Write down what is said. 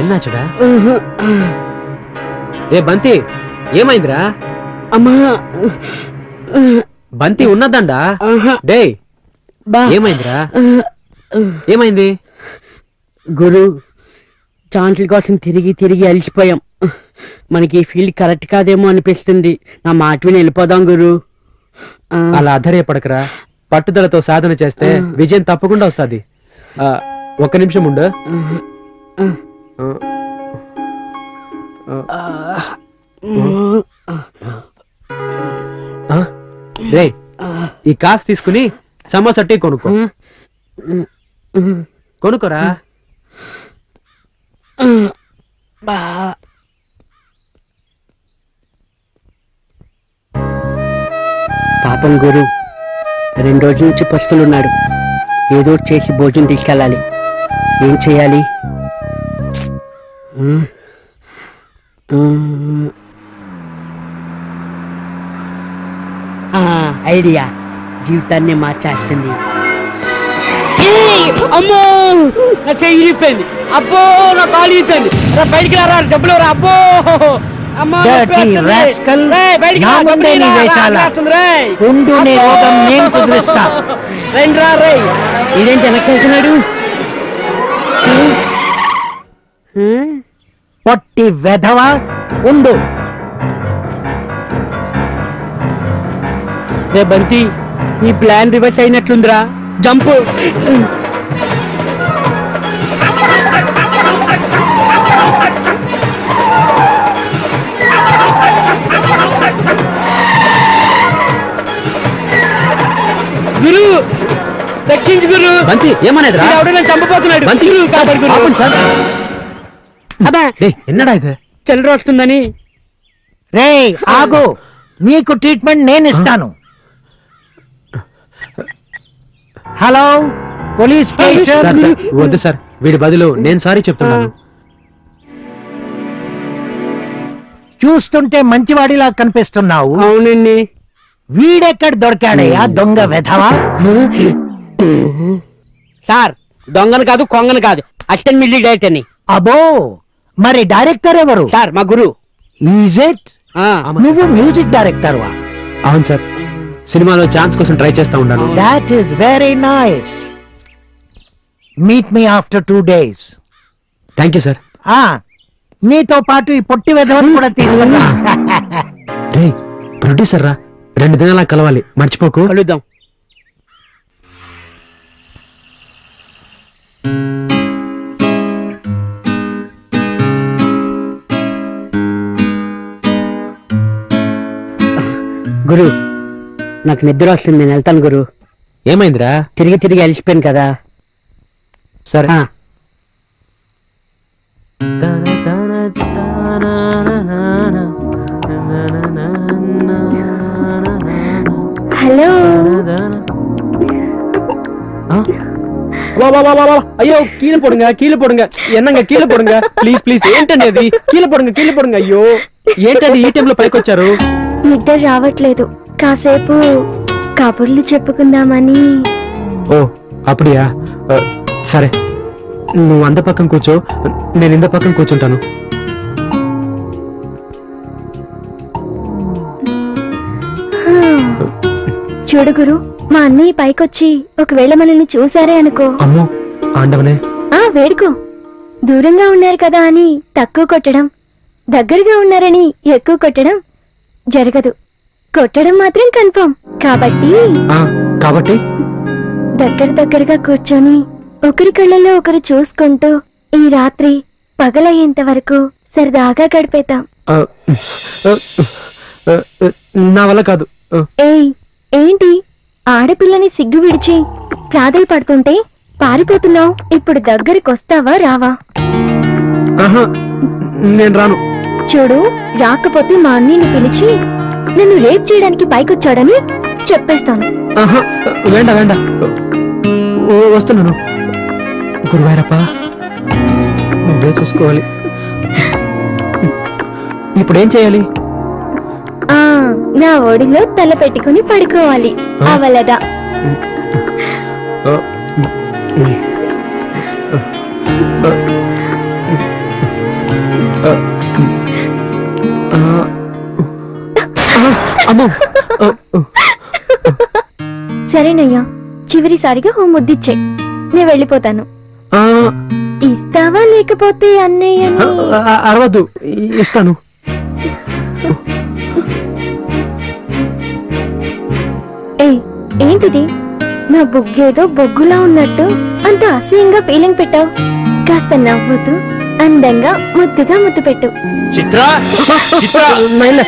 ఎన్నాచుడా? ఏ బంతి, ఏమైందిరా? అమ్మా బంతి ఉన్నదండా? డే ఏమైందిరా? ఏమైంది? గురు, ఛాన్సుల కోసం తిరిగి తిరిగి అలిసిపోయాం. మనకి ఈ ఫీల్డ్ కరెక్ట్ కాదేమో అనిపిస్తుంది. నా మాట విని వెళ్ళిపోదాం గురు. అలా అధైర్యపడకరా. పట్టుదలతో సాధన చేస్తే విజయం తప్పకుండా వస్తుంది. ఒక్క నిమిషం ఉండు. రే, ఈ కాసు తీసుకుని సమోసా టీ కొనుక్కో. కొనుక్కోరా. పాపం గురు, 2 రోజుల నుంచి పస్తులున్నాడు. ఏదో చేసి భోజనం తీసుకెళ్ళాలి. ఏం చేయాలి? ఐడియా జీవితాన్ని మార్చేస్తుంది. అమ్మో, నా చెయ్యి ఇరిగిపోయింది. అబ్బో, నా కాలు ఇరిగిపోయింది. బయటికి రారా, డబ్బులు రా. అబ్బో ఇదేంటి వెనక్కెళ్తున్నాడు? పొట్టి వెధవా ఉండు. రే బంతి, నీ ప్లాన్ రివర్స్ అయినట్లుందిరా. జంప్. గురు, రక్షించు గురు. బంతి, ఏమనేది రా? ఎవడైనా చంపబోతున్నాడు. బంతి, ఎన్నడా ఇది? చల్లర వస్తుందని. రే ఆగు, నీకు ట్రీట్మెంట్ నేను ఇస్తాను. Hello police station. వద్దు సార్, వీడి బదులు నేను సారీ చెప్తున్నాను. చూస్తుంటే మంచివాడిలా కనిపిస్తున్నావు. అవునండి. వీడెక్కడ దొరికాడయ్యా దొంగ వెధవా? సార్, దొంగను కాదు, కొంగను కాదు, అసిస్టెంట్ మిల్లీ డైరెక్టర్ అని. అబో, మరి డైరెక్టర్ ఎవరు? సార్, మా గురు. Is it? నువ్వు మ్యూజిక్ డైరెక్టర్ వా? అవును సార్, సినిమాలో ఛాన్స్ కోసం ట్రై చేస్తా ఉన్నాను. That is very nice. Meet me after 2 days. Thank you sir. నీతో పాటు ఈ పొట్టి వెధవని కూడా తీసుకున్నా. రే ప్రొడ్యూసర్ రా, 2 దినాలా కలవాలి, మర్చిపోకు. కలుద్దాం. గురు, నాకు నిద్ర వస్తుంది, నేను వెళ్తాను గురు. ఏమైందిరా? తిరిగి తిరిగి అలిసిపోయాను కదా. సరే. హలో. అయ్యో, కీழ పోడుங்க ఎన్నంగా కీழ పోడుங்க ప్లీజ్ ప్లీజ్. ఏంటండి అది? కీழ పోడుங்க. అయ్యో, ఏంటండి ఈ టైంలో పైకొచ్చారు? నిద్ర రావట్లేదు, కాసేపు కబుర్లు చెప్పుకుందామని. ఓ అప్పుడియా? సరే, నువ్వు అంద పక్కన కూర్చో, నేను ఇంద పక్కన కూర్చుంటాను. చూడు గురు, మా అన్నయ్య పైకొచ్చి ఒకవేళ మనల్ని చూసారే అనుకో. అమ్మో ఆండవనే. వేడుకో. దూరంగా ఉన్నారు కదా అని తక్కువ కొట్టడం, దగ్గరగా ఉన్నారని ఎక్కువ కొట్టడం జరగదు. కొట్టడం మాత్రం కన్ఫర్మ్. కాబట్టి దగ్గరగా కూర్చొని ఒకరి కళ్ళలో ఒకరు చూసుకుంటూ ఈ రాత్రి పగలయ్యేంత వరకు సరదాగా గడిపేతాం. నా వల్ల కాదు. ఏంటి ఆడపిల్లని సిగ్గు విడిచి ప్రాధేయపడుతుంటే పారిపోతున్నావు? ఇప్పుడు దగ్గరికొస్తావా రావా? నేను రాను. చూడు, రాకపోతే మా అన్నీని పిలిచి నన్ను రేప్ చేయడానికి పైకొచ్చాడని చెప్పేస్తాను. వేండా వస్తున్నాను. గురువారప్ప, నువ్వే చూసుకోవాలి. ఇప్పుడేం చేయాలి? నా ఒడిలో తల పెట్టుకుని పడుకోవాలి. అవలదా? అమ్మో. సరేనయ్యా, చివరిసారిగా ఓ ముద్దిచ్చే, నేను వెళ్ళిపోతాను. ఇస్తావా లేకపోతే అన్నయ్యని? అరవద్దు, ఇస్తాను. ఏంటిది? నా బుగ్గేదో బొగ్గులా ఉన్నట్టు అంత అసహ్యంగా ఫీలింగ్ పెట్టావు. కాస్త నవ్వుతూ అందంగా ముద్దుగా ముద్దు పెట్టు. చిత్ర, చిత్ర, నేను